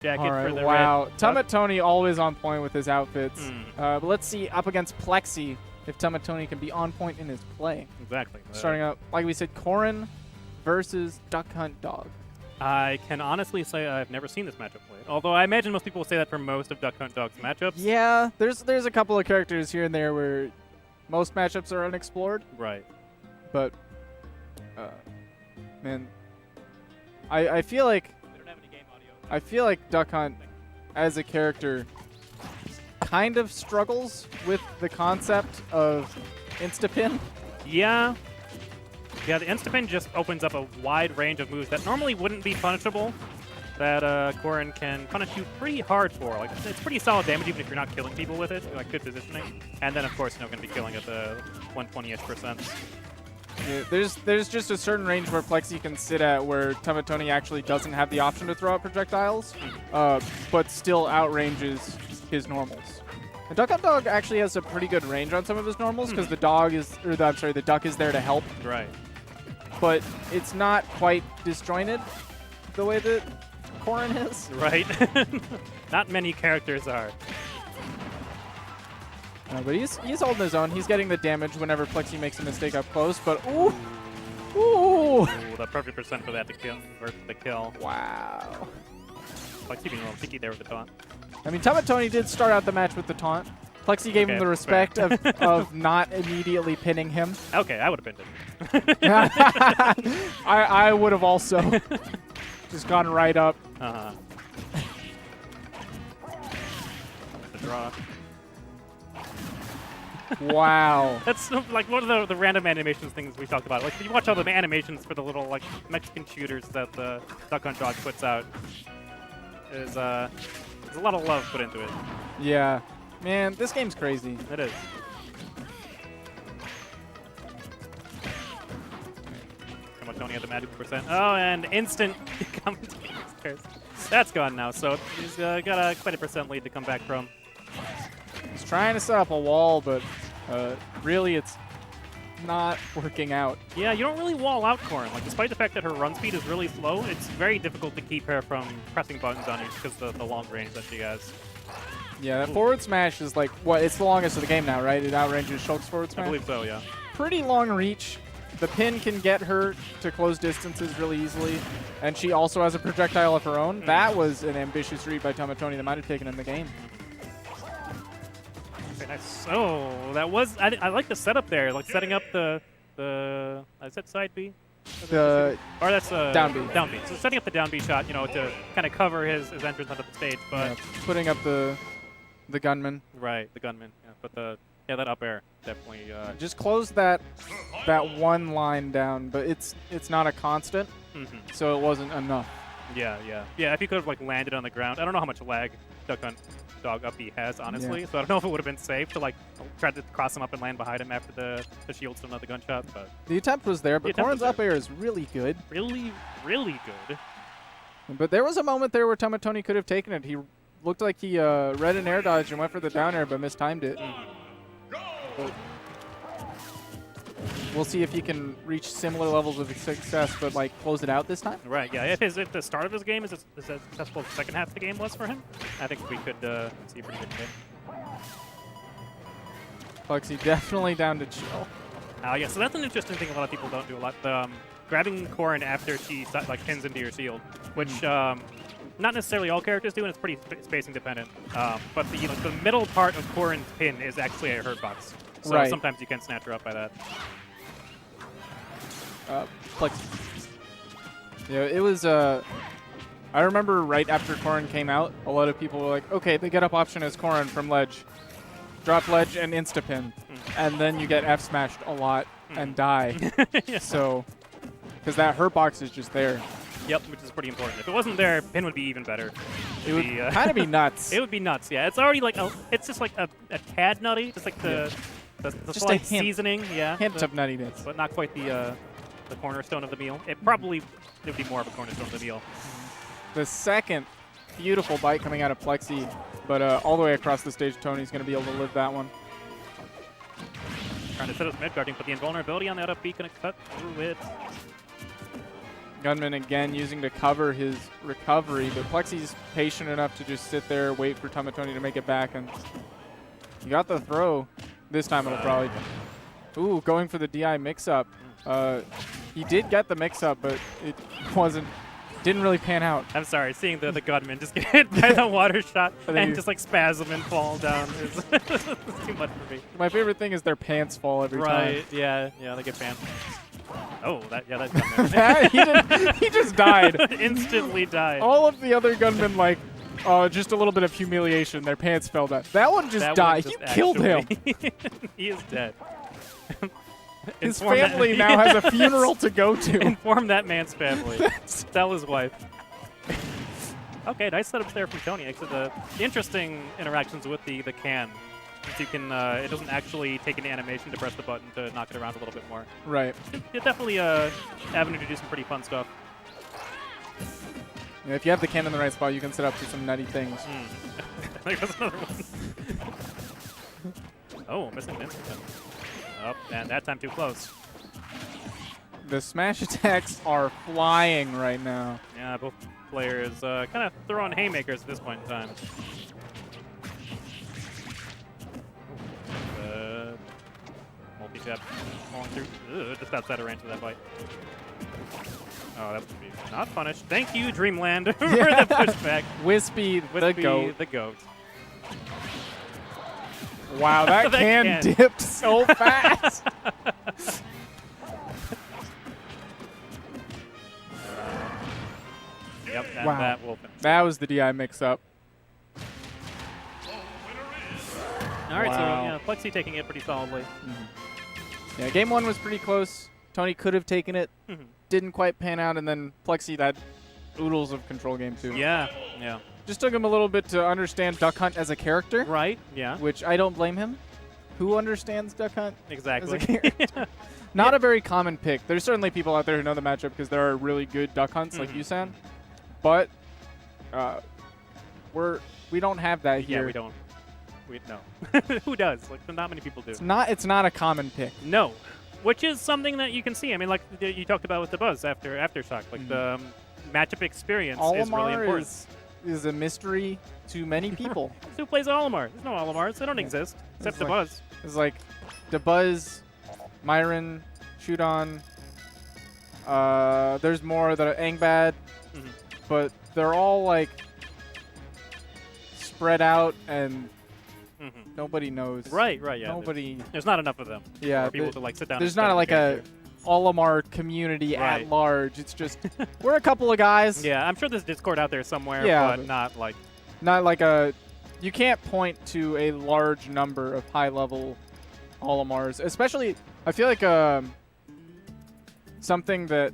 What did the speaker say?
jacket for the wow. red. Tumut Tony always on point with his outfits. But let's see up against Plexi if Tumut Tony can be on point in his play. Exactly. Starting out, like we said, Corrin versus Duck Hunt Dog. I can honestly say I've never seen this matchup played. Although I imagine most people will say that for most of Duck Hunt Dog's matchups. Yeah, there's a couple of characters here and there where most matchups are unexplored. Right. But, man, I feel like Duck Hunt as a character kind of struggles with the concept of insta-pin. Yeah. Yeah, the insta-pin just opens up a wide range of moves that normally wouldn't be punishable, that Corrin can punish you pretty hard for. Like, it's pretty solid damage even if you're not killing people with it, like good positioning. And then, of course, going to be killing at the 120-ish%. Yeah, there's just a certain range where Plexi can sit at where Tumut Tony actually doesn't have the option to throw out projectiles, but still outranges his normals. The Duck Hunt Dog actually has a pretty good range on some of his normals because the duck is there to help. Right. But it's not quite disjointed the way that Corrin is. Right. Not many characters are. But he's holding his own. He's getting the damage whenever Plexi makes a mistake up close. But ooh. Ooh, the perfect percent for that to kill. For the kill. Wow. Plexi being a little cheeky there with the taunt. I mean, Tumut Tony did start out the match with the taunt. Plexi gave him the respect of not immediately pinning him. Okay, I would have pinned him. I would have also just gone right up. The draw. Wow. That's like one of the random animations things we talked about. Like, you watch all the animations for the little like Mexican shooters that the Duck Hunt Dog puts out. There's a lot of love put into it. Yeah. Man, this game's crazy. It is. Come on, Tony at the magic %. Oh, and instant commentators. That's gone now, so he's got a quite a % lead to come back from. He's trying to set up a wall, but really it's not working out. Yeah, you don't really wall out Corrin. Like, despite the fact that her run speed is really slow, it's very difficult to keep her from pressing buttons on you because of the long range that she has. Yeah, that forward smash is like, it's the longest of the game now, right? It outranges Shulk's forward smash? I believe so, yeah. Pretty long reach. The pin can get her to close distances really easily, and she also has a projectile of her own. That was an ambitious read by Tumut Tony that might have taken in the game. Okay, nice. Oh, that was... I like the setup there, like setting up the is that side B? Or that's down B. Down B. So setting up the down B shot, to kind of cover his entrance onto the stage, but... Yeah, putting up the gunman. Right, the gunman. Yeah, but that up air definitely... Just close that one line down, but it's not a constant, so it wasn't enough. Yeah, yeah. Yeah, if he could have, like, landed on the ground. I don't know how much lag Duck Hunt Dog up B has, honestly, so I don't know if it would have been safe to, like, try to cross him up and land behind him after the shield still another gunshot, but... The attempt was there, but Corrin's up air is really good. Really, really good. But there was a moment there where Tumut Tony could have taken it. He looked like he read an air dodge and went for the down air, but mistimed it. But we'll see if he can reach similar levels of success, but like close it out this time. Right. Yeah. If the start of his game is as successful as the second half of the game was for him, I think we could see a pretty good game. Plexi definitely down to chill. Yeah. So that's an interesting thing a lot of people don't do a lot. Grabbing Corrin after she like pins into your shield, which not necessarily all characters do, and it's pretty spacing dependent. But the middle part of Corrin's pin is actually a hurt box. So sometimes you can snatch her up by that. Plexi. Yeah, it was. I remember right after Corrin came out, a lot of people were like, okay, the get up option is Corrin from ledge. Drop ledge and insta-pin. And then you get F-smashed a lot and die. Yeah. So, because that hurt box is just there. Yep, which is pretty important. If it wasn't there, pin would be even better. It would kind of be nuts. It would be nuts, yeah. It's already like, it's just like a tad nutty, just like the slight seasoning. Yeah, hint of nuttiness. But not quite the cornerstone of the meal. It would be more of a cornerstone of the meal. The second beautiful bite coming out of Plexi, but all the way across the stage, Tony's going to be able to live that one. Trying to set up mid guarding, but the invulnerability on that up B couldn't cut through it. Gunman again using to cover his recovery, but Plexi's patient enough to just sit there, wait for Tumut to make it back, and he got the throw. This time it'll probably... Ooh, going for the DI mix-up. He did get the mix-up, but it didn't really pan out. I'm sorry, seeing the gunman just get hit by the water shot and just like spasm and fall down is too much for me. My favorite thing is their pants fall every time. Right, yeah, they get banned. Oh, that's gunman. He just died. Instantly died. All of the other gunmen, like, just a little bit of humiliation. Their pants fell down. That one just died. You killed him. He is dead. His family now has a funeral to go to. Inform that man's family. Tell his wife. Okay, nice setup there from Tony. Actually, the interesting interactions with the can. Since you can, it doesn't actually take an animation to press the button to knock it around a little bit more. Right. It's definitely a avenue to do some pretty fun stuff. Yeah, if you have the can in the right spot, you can set up for some nutty things. There goes another one. Oh, missing instant. Oh, and that time too close. The smash attacks are flying right now. Yeah, both players kind of throwing haymakers at this point in time. Multi-tap falling through. Ugh, just outside of range of that bite. Oh, that would be not punished. Thank you, Dreamland, for the pushback. Wispy the goat. The goat. Wow, that can dipped so fast. Yep, and wow. that will finish. That was the DI mix-up. All right, wow. so yeah, Plexi taking it pretty solidly. Yeah, game one was pretty close. Tony could have taken it. Didn't quite pan out, and then Plexi had oodles of control game too. Yeah. Just took him a little bit to understand Duck Hunt as a character. Right, yeah. Which I don't blame him. Who understands Duck Hunt exactly. as a character? Not a very common pick. There's certainly people out there who know the matchup because there are really good Duck Hunts like Yusan. But we don't have that here. Yeah, we don't. No. Who does? Like, not many people do. It's not a common pick. No. Which is something that you can see. I mean, like you talked about with the Buzz after Aftershock. Like, the matchup experience is really important. Is a mystery to many people. Who plays Olimar? There's no Olimars. They don't exist, except the Buzz. It's like the Buzz, Myron, Shudon. There's more that are Angbad, but they're all like spread out and nobody knows. Right, yeah. Nobody. There's not enough of them. Yeah. For people to like sit down. There's not like a Olimar community at large. It's just we're a couple of guys. Yeah, I'm sure there's Discord out there somewhere, but not like a. You can't point to a large number of high-level Olimars, especially. I feel like something that